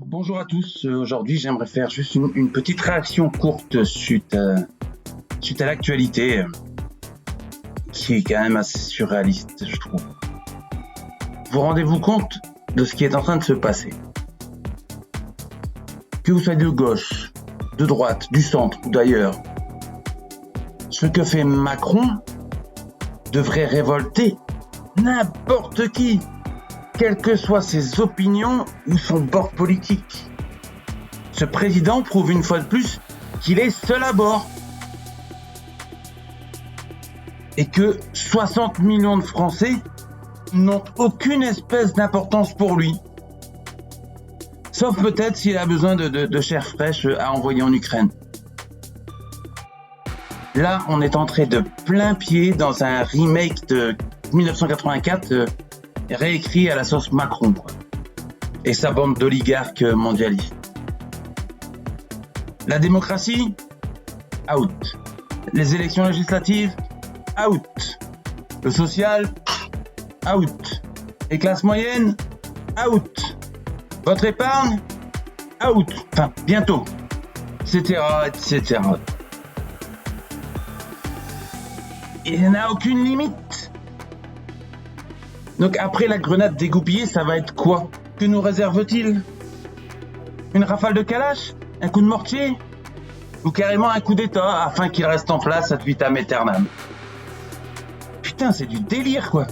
Bonjour à tous. Aujourd'hui, j'aimerais faire juste une petite réaction courte suite à l'actualité, qui est quand même assez surréaliste, je trouve. Vous rendez-vous compte de ce qui est en train de se passer? Que vous soyez de gauche, de droite, du centre ou d'ailleurs, ce que fait Macron devrait révolter n'importe qui, quelles que soient ses opinions ou son bord politique. Ce président prouve une fois de plus qu'il est seul à bord. Et que 60 millions de Français n'ont aucune espèce d'importance pour lui. Sauf peut-être s'il a besoin de chair fraîche à envoyer en Ukraine. Là, on est entré de plein pied dans un remake de 1984 réécrit à la sauce Macron, quoi. Et sa bande d'oligarques mondialistes. La démocratie, out. Les élections législatives, out. Le social, out. Les classes moyennes, out. Votre épargne, out. Enfin, bientôt, etc., etc. Il n'y en a aucune limite. Donc après la grenade dégoupillée, ça va être quoi? Que nous réserve-t-il? Une rafale de Kalash? Un coup de mortier? Ou carrément un coup d'état afin qu'il reste en place ad vitam aeternam? Putain, c'est du délire, quoi.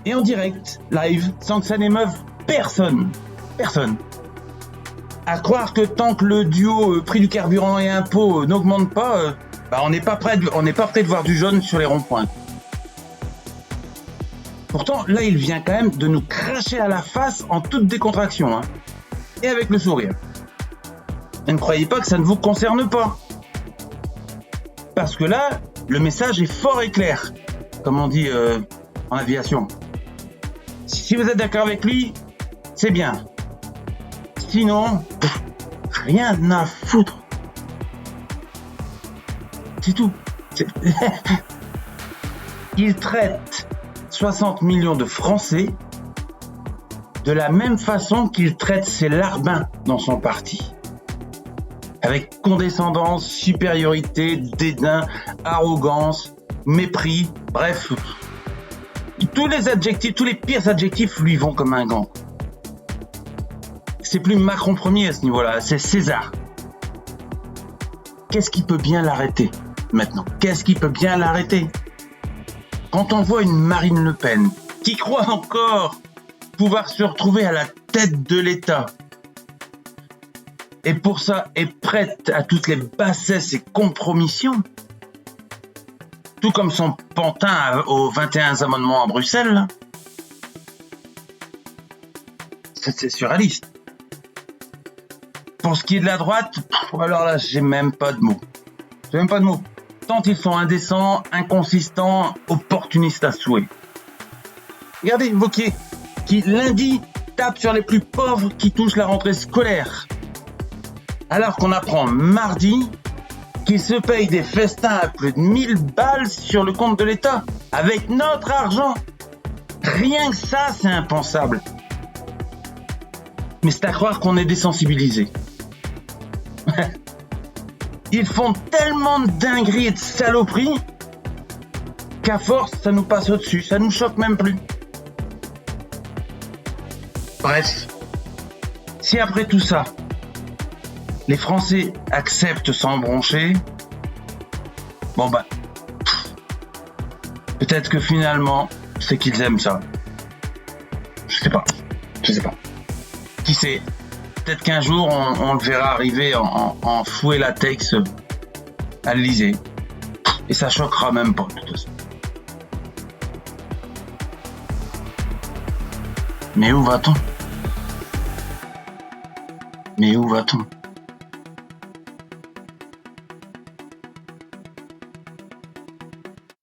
Et en direct, live, sans que ça n'émeuve personne. Personne. À croire que tant que le duo prix du carburant et impôts n'augmente pas, on n'est pas prêt de voir du jaune sur les ronds-points. Pourtant, là, il vient quand même de nous cracher à la face en toute décontraction, hein. Et avec le sourire. Et ne croyez pas que ça ne vous concerne pas. Parce que là, le message est fort et clair, comme on dit en aviation. Si vous êtes d'accord avec lui, c'est bien. Sinon, rien à foutre. C'est tout. Il traite 60 millions de Français de la même façon qu'il traite ses larbins dans son parti. Avec condescendance, supériorité, dédain, arrogance, mépris, bref. Tous les pires adjectifs lui vont comme un gant. C'est plus Macron premier à ce niveau-là, c'est César. Qu'est-ce qui peut bien l'arrêter maintenant? Qu'est-ce qui peut bien l'arrêter? Quand on voit une Marine Le Pen qui croit encore pouvoir se retrouver à la tête de l'État et pour ça est prête à toutes les bassesses et compromissions, tout comme son pantin aux 21 amendements à Bruxelles, là, c'est surréaliste. Pour ce qui est de la droite, alors là, j'ai même pas de mots. Tant ils sont indécents, inconsistants, opportunistes à souhait. Regardez Wauquiez, qui lundi tape sur les plus pauvres qui touchent la rentrée scolaire. Alors qu'on apprend mardi qu'ils se payent des festins à plus de 1000 balles sur le compte de l'État, avec notre argent. Rien que ça, c'est impensable. Mais c'est à croire qu'on est désensibilisé. Ils font tellement de dingueries et de saloperies qu'à force, ça nous passe au-dessus, ça nous choque même plus. Bref, si après tout ça, les Français acceptent sans broncher, peut-être que finalement, c'est qu'ils aiment ça. Je sais pas. Qui sait? Peut-être qu'un jour, on le verra arriver en fouet latex à l'Élysée. Et ça choquera même pas, de toute façon. Mais où va-t-on?